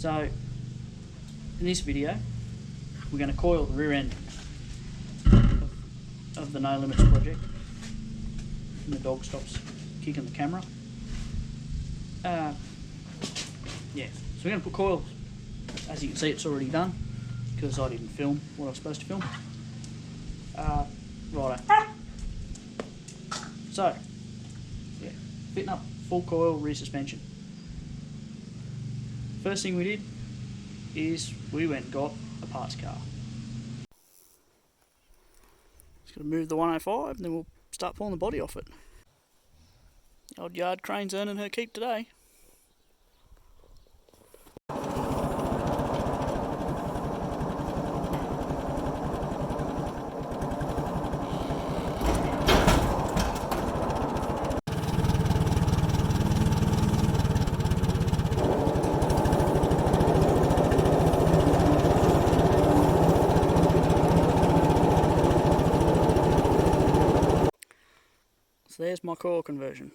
So in this video we're going to coil the rear end of the No Limits project, and the dog stops kicking the camera. Yeah, so we're going to put coils. As you can see, it's already done because I didn't film what I was supposed to film. Righto. So yeah, fitting up full coil rear suspension. First thing we did is we went and got a parts car. Just going to move the 105 and then we'll start pulling the body off it. The old yard crane's earning her keep today. So there's my coil conversion.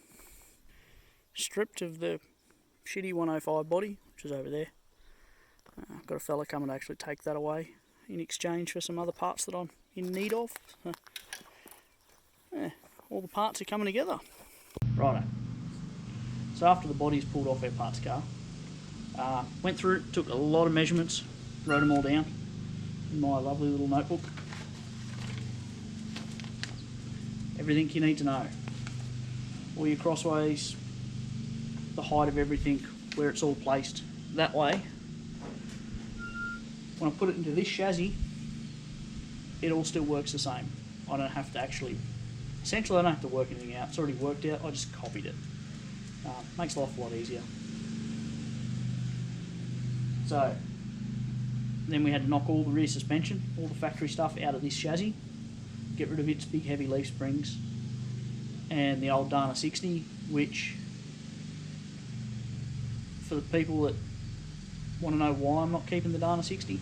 Stripped of the shitty 105 body, which is over there. I've got a fella coming to actually take that away in exchange for some other parts that I'm in need of. Yeah, all the parts are coming together. Righto. So after the body's pulled off our parts car, went through, took a lot of measurements, wrote them all down in my lovely little notebook. Everything you need to know. All your crossways, the height of everything, where it's all placed. That way, when I put it into this chassis, it all still works the same. I don't have to actually, essentially I don't have to work anything out. It's already worked out, I just copied it. Makes life a lot easier. So, then we had to knock all the rear suspension, all the factory stuff out of this chassis, get rid of its big heavy leaf springs, and the old Dana 60, which, for the people that want to know why I'm not keeping the Dana 60,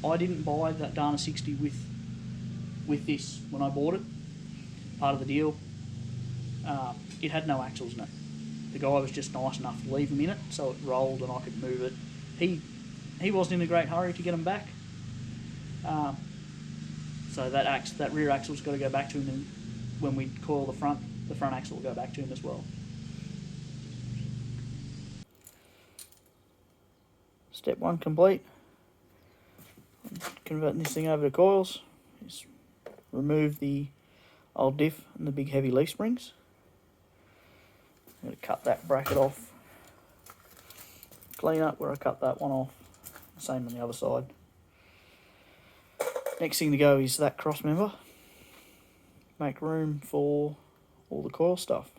I didn't buy that Dana 60 with this when I bought it. Part of the deal, it had no axles in it. The guy was just nice enough to leave them in it so it rolled and I could move it. He wasn't in a great hurry to get them back, so that rear axle's got to go back to him, and when we coil the front axle will go back to him as well. Step 1 complete. Converting this thing over to coils. Just remove the old diff and the big heavy leaf springs. I'm going to cut that bracket off. Clean up where I cut that one off. Same on the other side. Next thing to go is that cross member. Make room for all the coil stuff.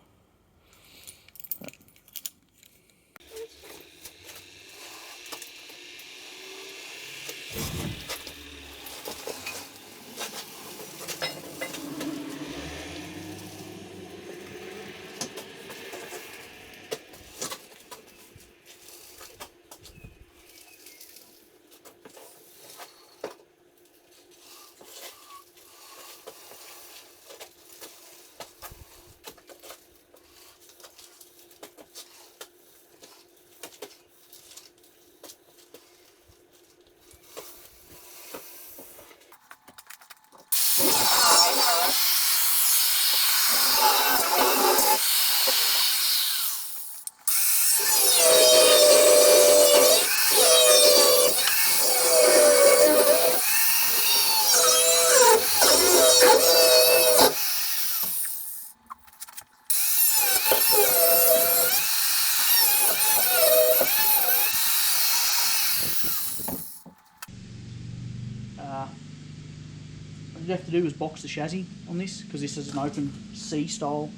What you have to do is box the chassis on this, because this is an open C style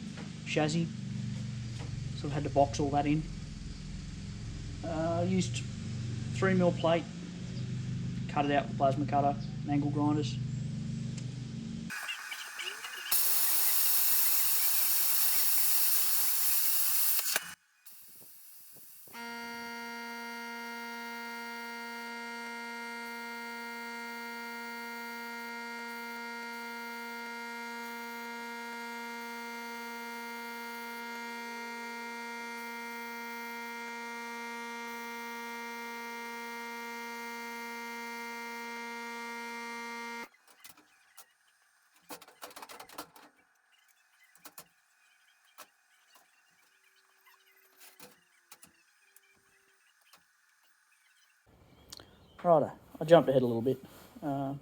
chassis, so I've had to box all that in. I used 3mm plate, cut it out with plasma cutter and angle grinders. Righto, I jumped ahead a little bit. I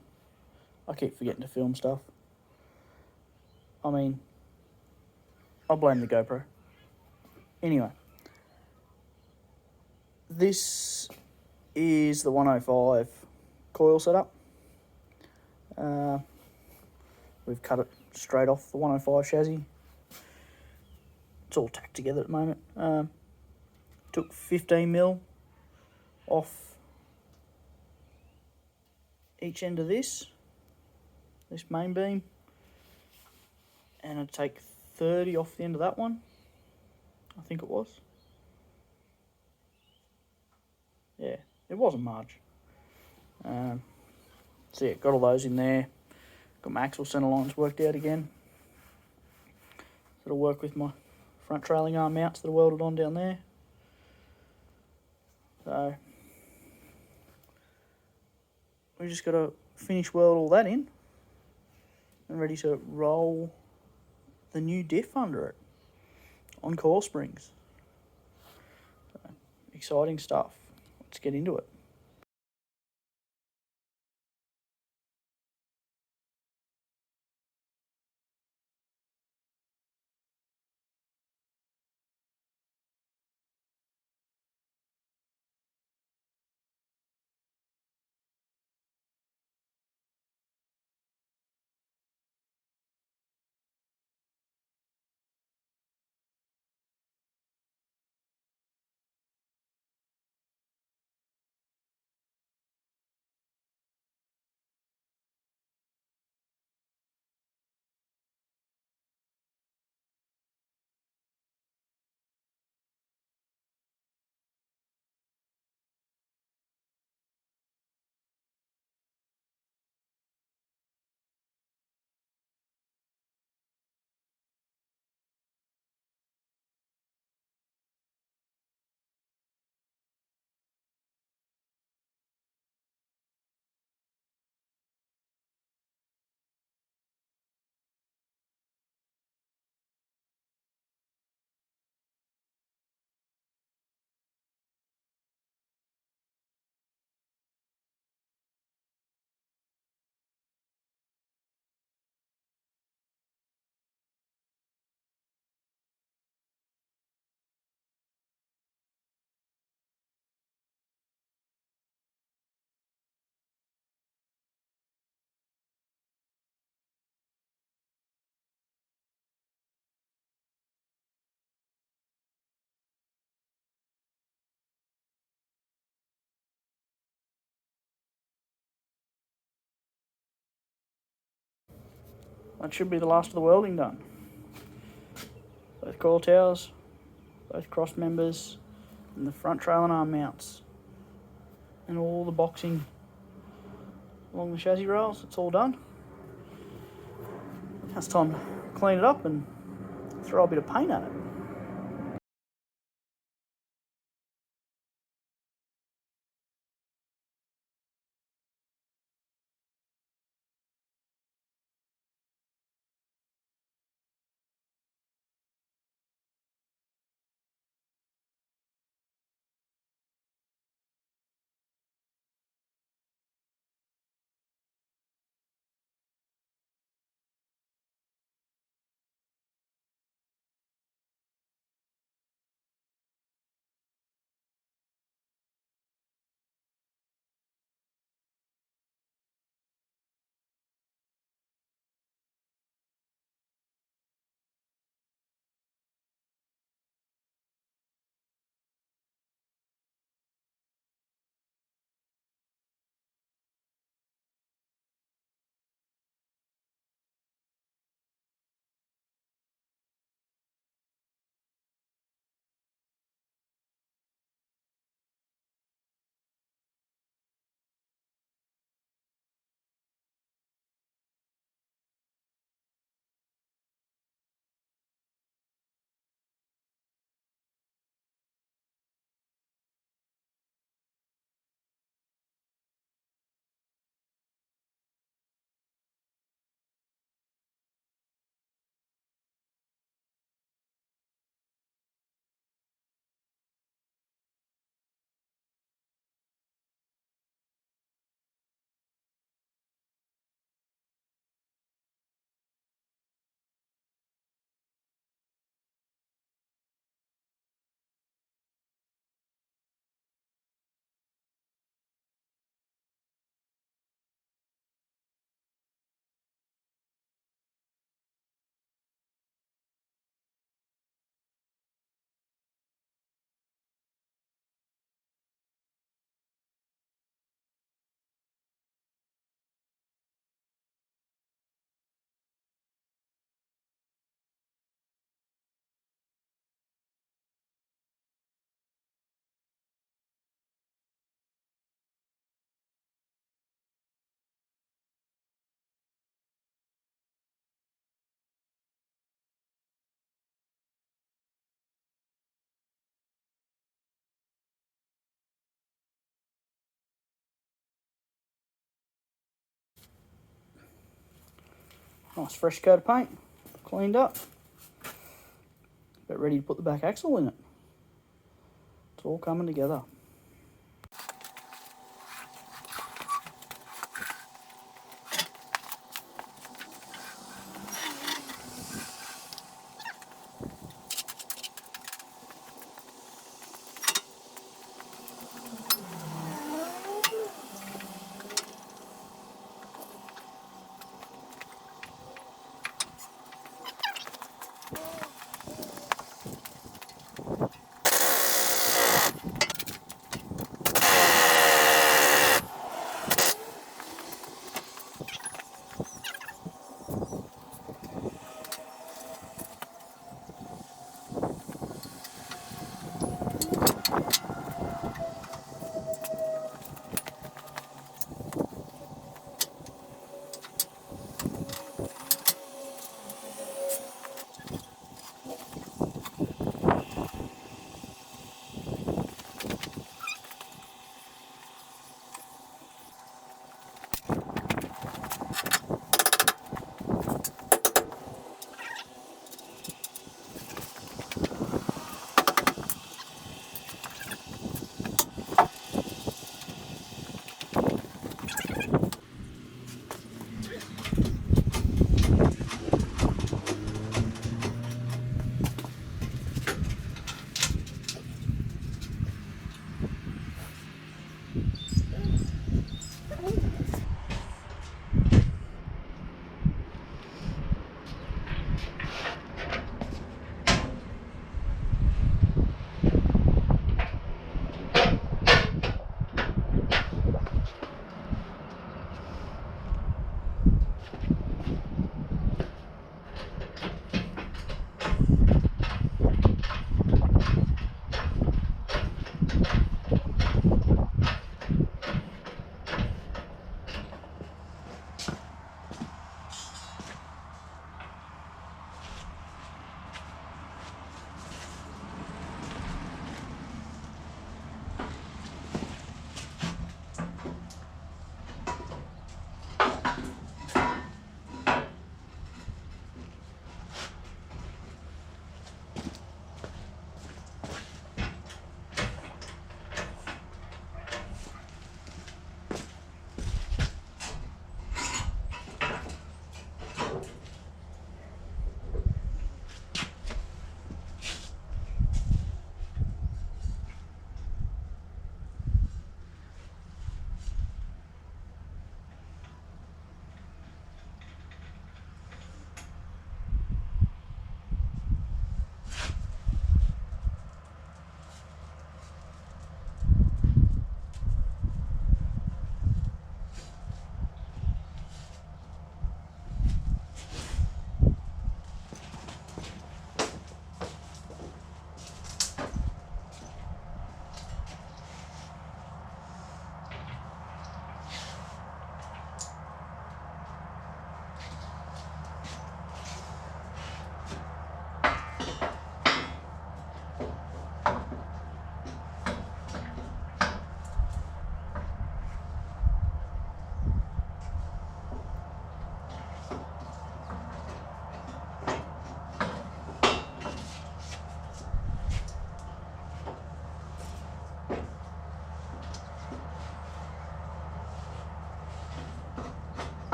keep forgetting to film stuff. I mean, I'll blame the GoPro. Anyway, this is the 105 coil setup. We've cut it straight off the 105 chassis. It's all tacked together at the moment. Took 15mm off each end of this main beam, and I'd take 30 off the end of that one, I think it was. Yeah, it wasn't much. So yeah, got all those in there. Got my axle centre lines worked out again. It'll work with my front trailing arm mounts that are welded on down there. So we just got to finish weld all that in and ready to roll the new diff under it on coil springs. So, exciting stuff. Let's get into it. That should be the last of the welding done. Both coil towers, both cross members, and the front trailing arm mounts, and all the boxing along the chassis rails. It's all done. Now it's time to clean it up and throw a bit of paint at it. Nice fresh coat of paint, cleaned up. About ready to put the back axle in it. It's all coming together.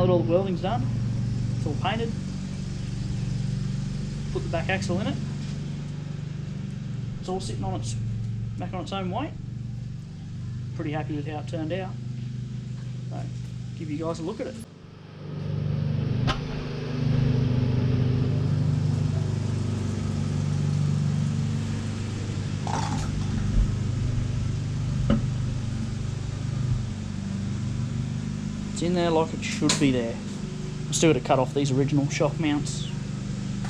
that all the welding's done, it's all painted, put the back axle in it, it's all sitting on its back on its own weight. Pretty happy with how it turned out. So, give you guys a look at it. It's in there like it should be there. I've still got to cut off these original shock mounts.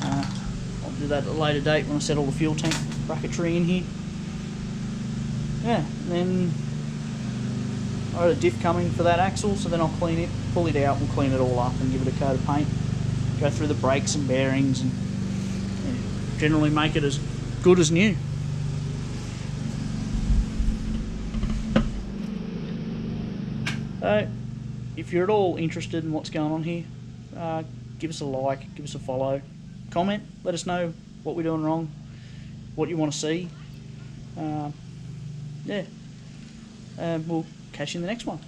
I'll do that at a later date when I set all the fuel tank bracketry in here. Yeah, and then I got a diff coming for that axle, so then I'll clean it, pull it out, we'll clean it all up and give it a coat of paint. Go through the brakes and bearings and generally make it as good as new. So, if you're at all interested in what's going on here, give us a like, give us a follow, comment, let us know what we're doing wrong, what you want to see. Yeah, we'll catch you in the next one.